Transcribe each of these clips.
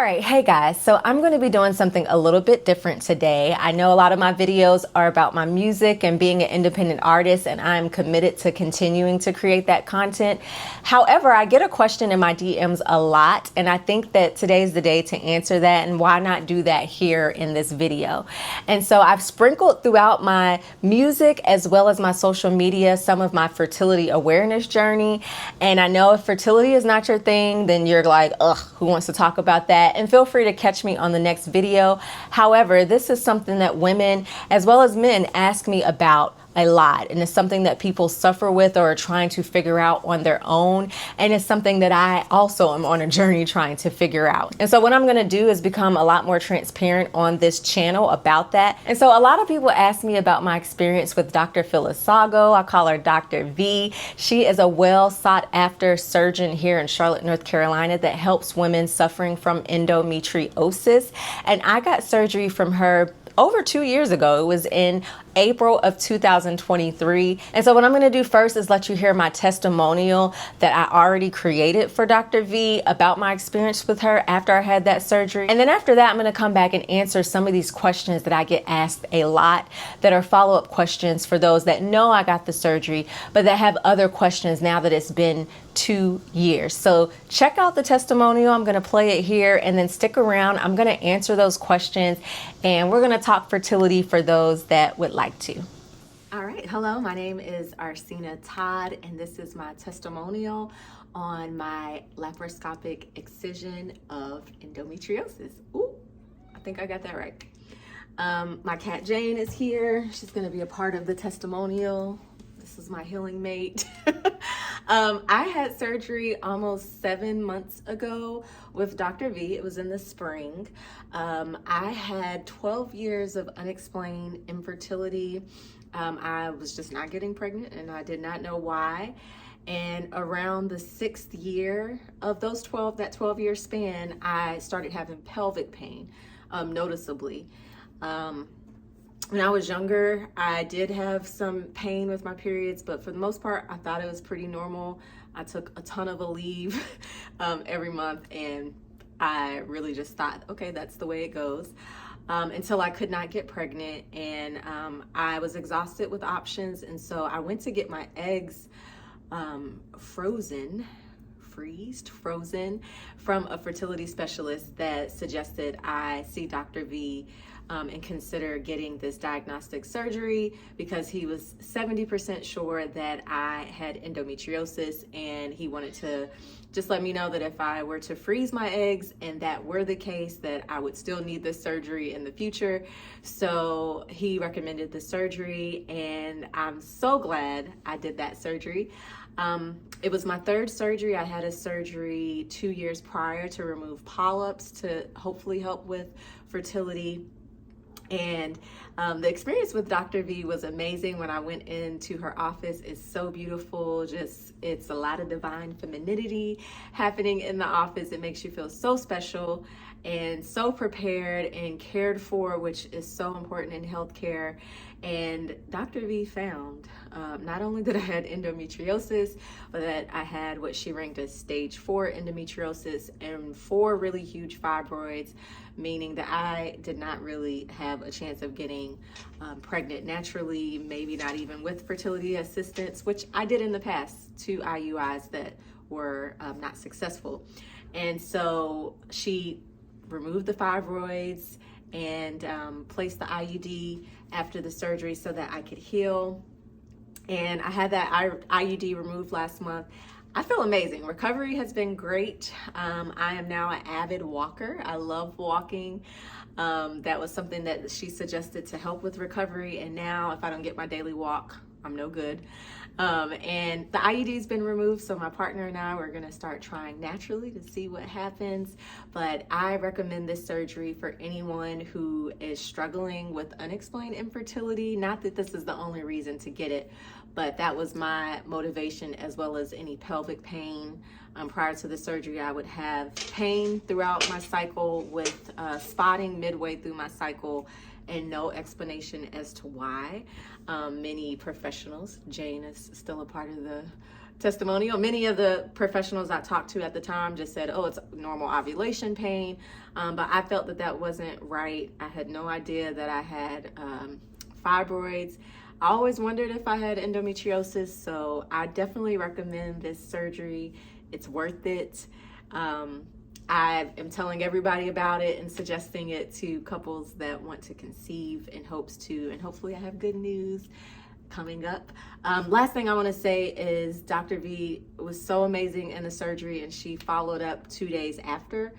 All right, hey guys, so I'm going to be doing something a little bit different today. I know a lot of my videos are about my music and being an independent artist, and I'm committed to continuing to create that content. However, I get a question in my DMs a lot, and I think that today's the day to answer that, and why not do that here in this video? And so I've sprinkled throughout my music as well as my social media some of my fertility awareness journey. And I know if fertility is not your thing, then you're like, ugh, who wants to talk about that? And feel free to catch me on the next video. However, this is something that women as well as men ask me about a lot, and it's something that people suffer with or are trying to figure out on their own, and it's something that I also am on a journey trying to figure out. And so what I'm going to do is become a lot more transparent on this channel about that. And so a lot of people ask me about my experience with Dr. Vilasagar. I call her Dr. V. She is a well sought after surgeon here in Charlotte, North Carolina, that helps women suffering from endometriosis, and I got surgery from her over 2 years ago. It was in April of 2023. And so what I'm going to do first is let you hear my testimonial that I already created for Dr. V about my experience with her after I had that surgery. And then after that, I'm going to come back and answer some of these questions that I get asked a lot, that are follow-up questions for those that know I got the surgery, but that have other questions now that it's been 2 years. So check out the testimonial. I'm going to play it here, and then stick around. I'm going to answer those questions, and we're going to talk fertility for those that would like to. All right. Hello, my name is Arsina Todd, and this is my testimonial on my laparoscopic excision of endometriosis. Ooh, I think I got that right. My cat Jane is here. She's going to be a part of the testimonial. This is my healing mate. I had surgery almost 7 months ago with Dr. V. It was in the spring. I had 12 years of unexplained infertility. I was just not getting pregnant, and I did not know why. And around the 6th year of that 12-year span, I started having pelvic pain, noticeably. When I was younger, I did have some pain with my periods, but for the most part, I thought it was pretty normal. I took a ton of Aleve every month, and I really just thought, okay, that's the way it goes. Until I could not get pregnant, and I was exhausted with options, and so I went to get my eggs frozen from a fertility specialist that suggested I see Dr. V and consider getting this diagnostic surgery, because he was 70% sure that I had endometriosis, and he wanted to just let me know that if I were to freeze my eggs and that were the case, that I would still need this surgery in the future. So he recommended the surgery, and I'm so glad I did that surgery. It was my third surgery. I had a surgery 2 years prior to remove polyps to hopefully help with fertility. And the experience with Dr. V was amazing. When I went into her office, it's so beautiful. It's a lot of divine femininity happening in the office. It makes you feel so special and so prepared and cared for, which is so important in healthcare. And Dr. V found not only that I had endometriosis, but that I had what she ranked as stage 4 endometriosis and 4 really huge fibroids, meaning that I did not really have a chance of getting pregnant naturally, maybe not even with fertility assistance, which I did in the past, 2 IUIs that were not successful. And so she removed the fibroids and placed the IUD after the surgery so that I could heal. And I had that IUD removed last month. I feel amazing. Recovery has been great. I am now an avid walker. I love walking. That was something that she suggested to help with recovery. And now if I don't get my daily walk, I'm no good. And the IUD's been removed, so my partner and I were gonna start trying naturally to see what happens. But I recommend this surgery for anyone who is struggling with unexplained infertility. Not that this is the only reason to get it, but that was my motivation, as well as any pelvic pain. Prior to the surgery, I would have pain throughout my cycle with spotting midway through my cycle, and no explanation as to why. Many professionals, Jane is still a part of the testimonial. Many of the professionals I talked to at the time just said, oh, it's normal ovulation pain. But I felt that that wasn't right. I had no idea that I had fibroids. I always wondered if I had endometriosis, so I definitely recommend this surgery. It's worth it. I am telling everybody about it and suggesting it to couples that want to conceive in hopes to, and hopefully I have good news coming up. Last thing I want to say is Dr. V was so amazing in the surgery, and she followed up 2 days after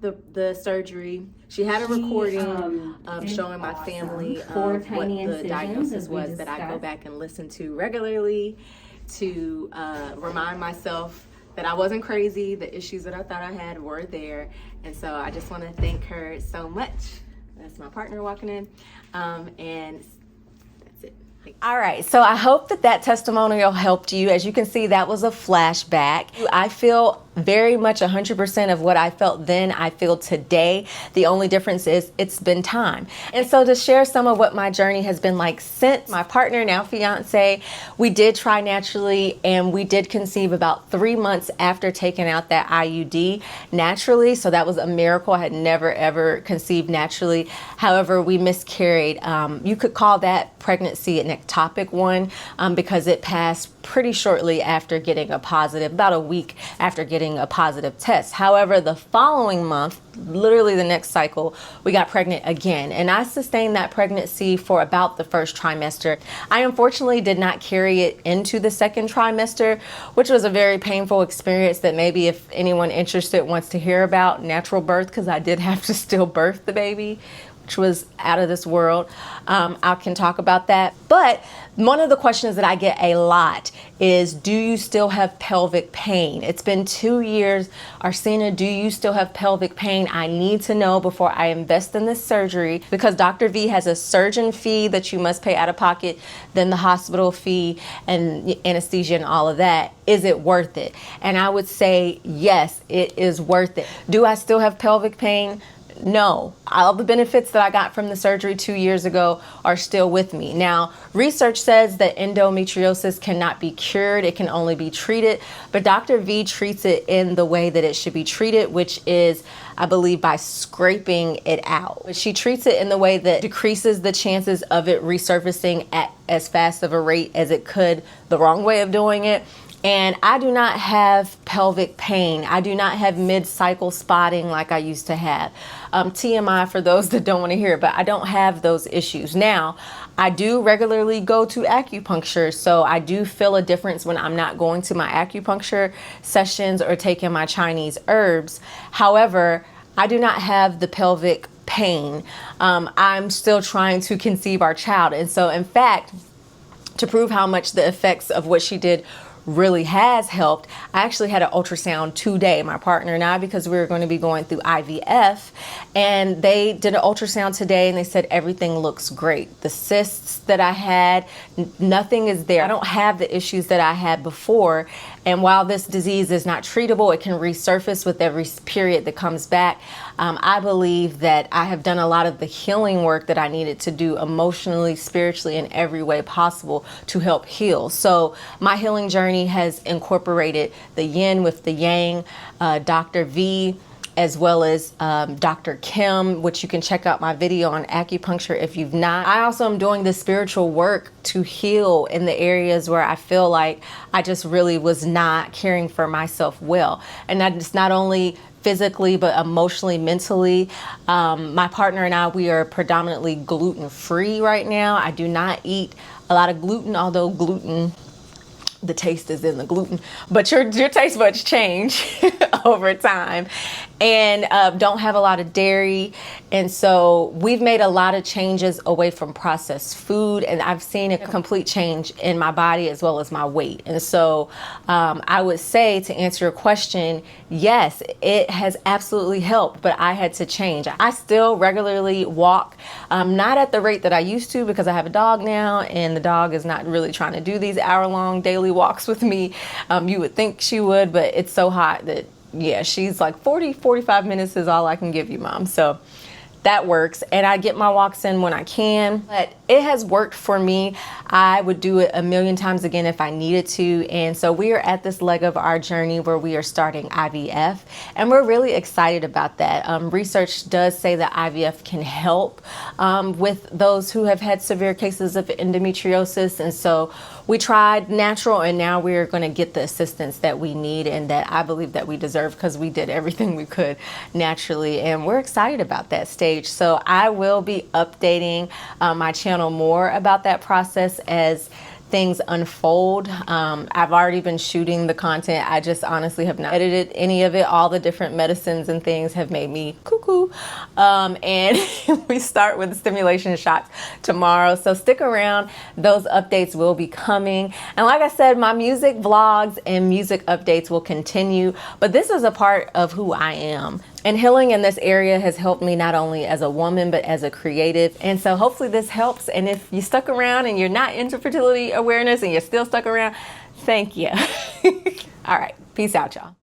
the surgery. She had a recording of showing my family what the diagnosis was that I go back and listen to regularly to remind myself that I wasn't crazy. The issues that I thought I had were there. And so I just want to thank her so much. That's my partner walking in. And that's it. All right, so I hope that testimonial helped you. As you can see, that was a flashback. I feel very much 100% of what I felt then, I feel today. The only difference is it's been time. And so to share some of what my journey has been like since, my partner, now fiance, we did try naturally, and we did conceive about 3 months after taking out that IUD naturally. So that was a miracle. I had never ever conceived naturally. However, we miscarried. You could call that pregnancy an ectopic one because it passed pretty shortly after getting a positive, about a week after getting a positive test. However, the following month, literally the next cycle, we got pregnant again. And I sustained that pregnancy for about the first trimester. I unfortunately did not carry it into the second trimester, which was a very painful experience that maybe if anyone interested wants to hear about natural birth, because I did have to still birth the baby, which was out of this world. I can talk about that. But one of the questions that I get a lot is, do you still have pelvic pain? It's been 2 years. Arsena, do you still have pelvic pain? I need to know before I invest in this surgery, because Dr. V has a surgeon fee that you must pay out of pocket, then the hospital fee and anesthesia and all of that. Is it worth it? And I would say, yes, it is worth it. Do I still have pelvic pain? No, all the benefits that I got from the surgery 2 years ago are still with me. Now, research says that endometriosis cannot be cured, it can only be treated, but Dr. V treats it in the way that it should be treated, which is, I believe, by scraping it out. But she treats it in the way that decreases the chances of it resurfacing at as fast of a rate as it could the wrong way of doing it. And I do not have pelvic pain. I do not have mid-cycle spotting like I used to have. TMI for those that don't want to hear it, but I don't have those issues. Now, I do regularly go to acupuncture, so I do feel a difference when I'm not going to my acupuncture sessions or taking my Chinese herbs. However, I do not have the pelvic pain. I'm still trying to conceive our child. And so, in fact, to prove how much the effects of what she did really has helped, I actually had an ultrasound today, my partner and I, because we were going to be going through IVF, and they did an ultrasound today and they said everything looks great. The cysts that I had, nothing is there. I don't have the issues that I had before, and while this disease is not treatable, it can resurface with every period that comes back. I believe that I have done a lot of the healing work that I needed to do emotionally, spiritually, in every way possible to help heal. So my healing journey has incorporated the yin with the yang, Dr. V, as well as Dr. Kim, which you can check out my video on acupuncture if you've not. I also am doing the spiritual work to heal in the areas where I feel like I just really was not caring for myself well. And that's not only physically, but emotionally, mentally. My partner and I, we are predominantly gluten-free right now. I do not eat a lot of gluten, although gluten, the taste is in the gluten, but your taste buds change over time, and don't have a lot of dairy. And so we've made a lot of changes away from processed food, and I've seen a complete change in my body as well as my weight. And so I would say, to answer your question, yes, it has absolutely helped, but I had to change. I still regularly walk, not at the rate that I used to, because I have a dog now, and the dog is not really trying to do these hour-long daily walks with me. You would think she would, but it's so hot that, yeah, she's like 45 minutes is all I can give you, Mom. So that works, and I get my walks in when I can, but it has worked for me. I would do it a million times again if I needed to. And so we are at this leg of our journey where we are starting IVF, and we're really excited about that. Research does say that IVF can help with those who have had severe cases of endometriosis, and so we tried natural, and now we're going to get the assistance that we need and that I believe that we deserve, because we did everything we could naturally, and we're excited about that stage. So I will be updating my channel more about that process as things unfold. I've already been shooting the content. I just honestly have not edited any of it. All the different medicines and things have made me cuckoo. And we start with the stimulation shots tomorrow. So stick around. Those updates will be coming. And like I said, my music vlogs and music updates will continue. But this is a part of who I am. And healing in this area has helped me not only as a woman, but as a creative. And so hopefully this helps. And if you stuck around and you're not into fertility awareness and you're still stuck around, thank you. All right. Peace out, y'all.